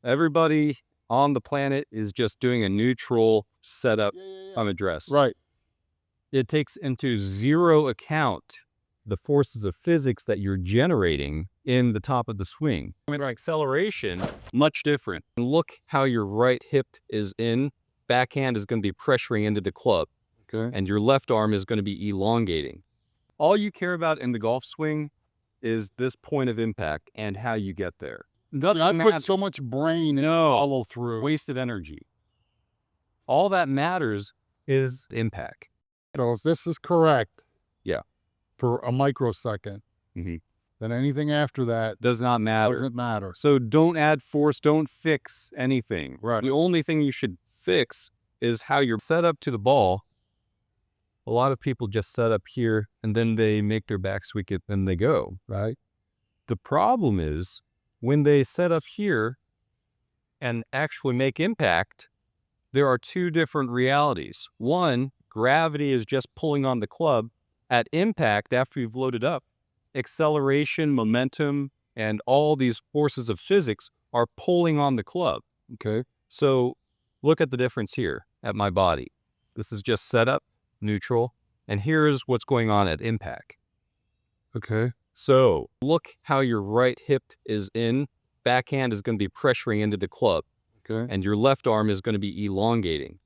Everybody on the planet is just doing a neutral setup address. Right. It takes into zero account the forces of physics that you're generating in the top of the swing. I mean, acceleration, much different. Look how your right hip is in. Backhand is going to be pressuring into the club. Okay. And your left arm is going to be elongating. All you care about in the golf swing is this point of impact and how you get there. I put so much brain and follow through. Wasted energy. All that matters is impact. So if this is correct, Yeah. for a microsecond, Mhm. then anything after that Does not matter. doesn't matter. So don't add force, don't fix anything. Right. The only thing you should fix is how you're set up to the ball. A lot of people just set up here and then they make their backswing it and they go, right? The problem is when they set up here and actually make impact, there are two different realities. One, gravity is just pulling on the club. At impact, after you've loaded up, acceleration, momentum, and all these forces of physics are pulling on the club. Okay. So look at the difference here at my body. This is just setup, neutral, and here's what's going on at impact. Okay. So look how your right hip is in. Backhand is going to be pressuring into the club. Okay. And your left arm is going to be elongating.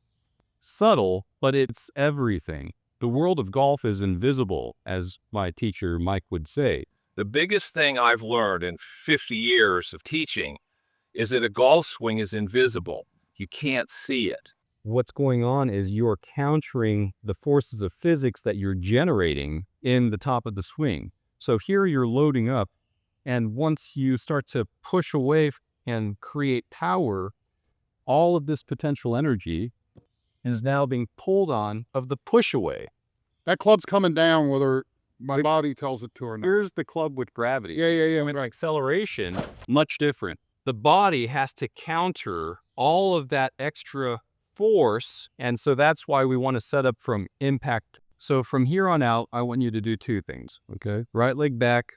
Subtle, but it's everything. The world of golf is invisible, as my teacher Mike would say. The biggest thing I've learned in 50 years of teaching is that a golf swing is invisible. You can't see it. What's going on is you're countering the forces of physics that you're generating in the top of the swing. So here you're loading up, and once you start to push away and create power, all of this potential energy is now being pulled on of the push away. That club's coming down whether my body tells it to or not. Here's the club with gravity. Yeah. I mean, acceleration, much different. The body has to counter all of that extra force, and so that's why we want to set up from impact. So from here on out, I want you to do two things, okay? Right leg back.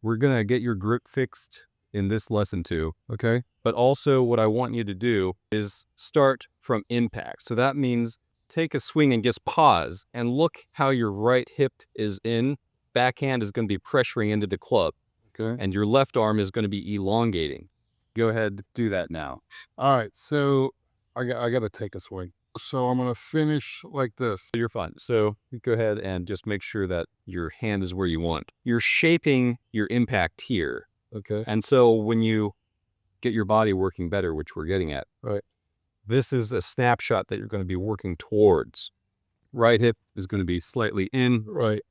We're going to get your grip fixed in this lesson too, okay? But also what I want you to do is start from impact. So that means take a swing and just pause and look how your right hip is in. Backhand is going to be pressuring into the club. Okay. And your left arm is going to be elongating. Go ahead, do that now. All right. So I got to take a swing. So I'm going to finish like this. You're fine. So go ahead and just make sure that your hand is where you want. You're shaping your impact here. Okay. And so when you get your body working better, which we're getting at, right, this is a snapshot that you're going to be working towards. Right hip is going to be slightly in. Right.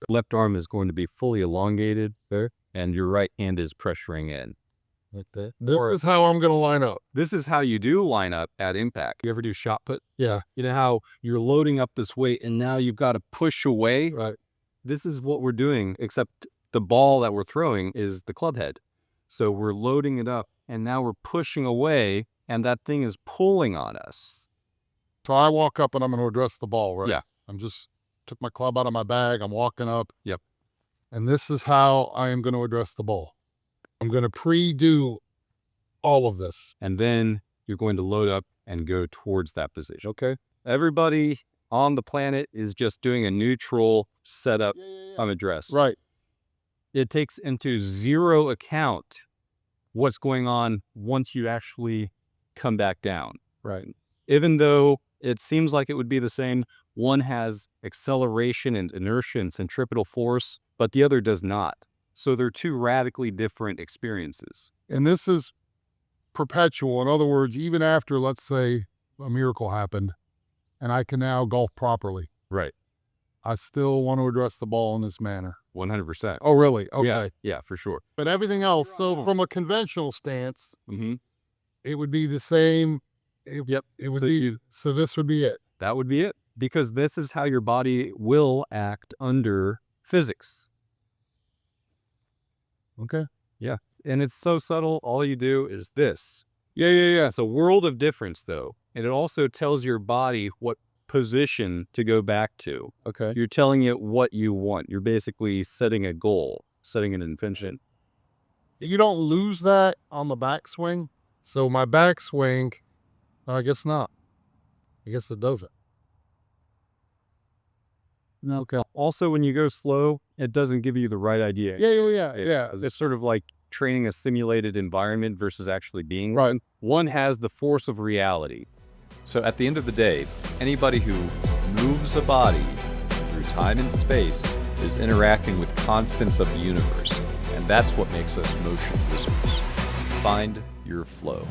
Left arm is going to be fully elongated there, and your right hand is pressuring in. Like that. This is how I'm going to line up. This is how you do line up at impact. You ever do shot put? Yeah. You know how you're loading up this weight and now you've got to push away? Right. This is what we're doing, except the ball that we're throwing is the club head. So we're loading it up and now we're pushing away and that thing is pulling on us. So I walk up and I'm going to address the ball, right? Yeah. I'm just took my club out of my bag. I'm walking up. Yep. And this is how I am going to address the ball. I'm going to pre-do all of this. And then you're going to load up and go towards that position. Okay. Everybody on the planet is just doing a neutral setup address. Right. It takes into zero account what's going on once you actually come back down. Right. Even though it seems like it would be the same, one has acceleration and inertia and centripetal force, but the other does not. So they're two radically different experiences. And this is perpetual. In other words, even after, let's say, a miracle happened and I can now golf properly, Right. I still want to address the ball in this manner. 100%. Oh, really? Okay. Yeah, for sure. But everything else, so from a conventional stance, Mm-hmm. it would be the same. Yep. It would be, so this would be it. That would be it. Because this is how your body will act under physics. Okay. Yeah. And it's so subtle. All you do is this. Yeah. It's a world of difference, though. And it also tells your body what position to go back to. Okay. You're telling it what you want. You're basically setting a goal, setting an intention. You don't lose that on the backswing. So my backswing, I guess not. I guess it doesn't. Okay. Also, when you go slow, it doesn't give you the right idea. Yeah. It's sort of like training a simulated environment versus actually being Right. one. One has the force of reality. So at the end of the day, anybody who moves a body through time and space is interacting with constants of the universe, and that's what makes us motion wizards. Find your flow.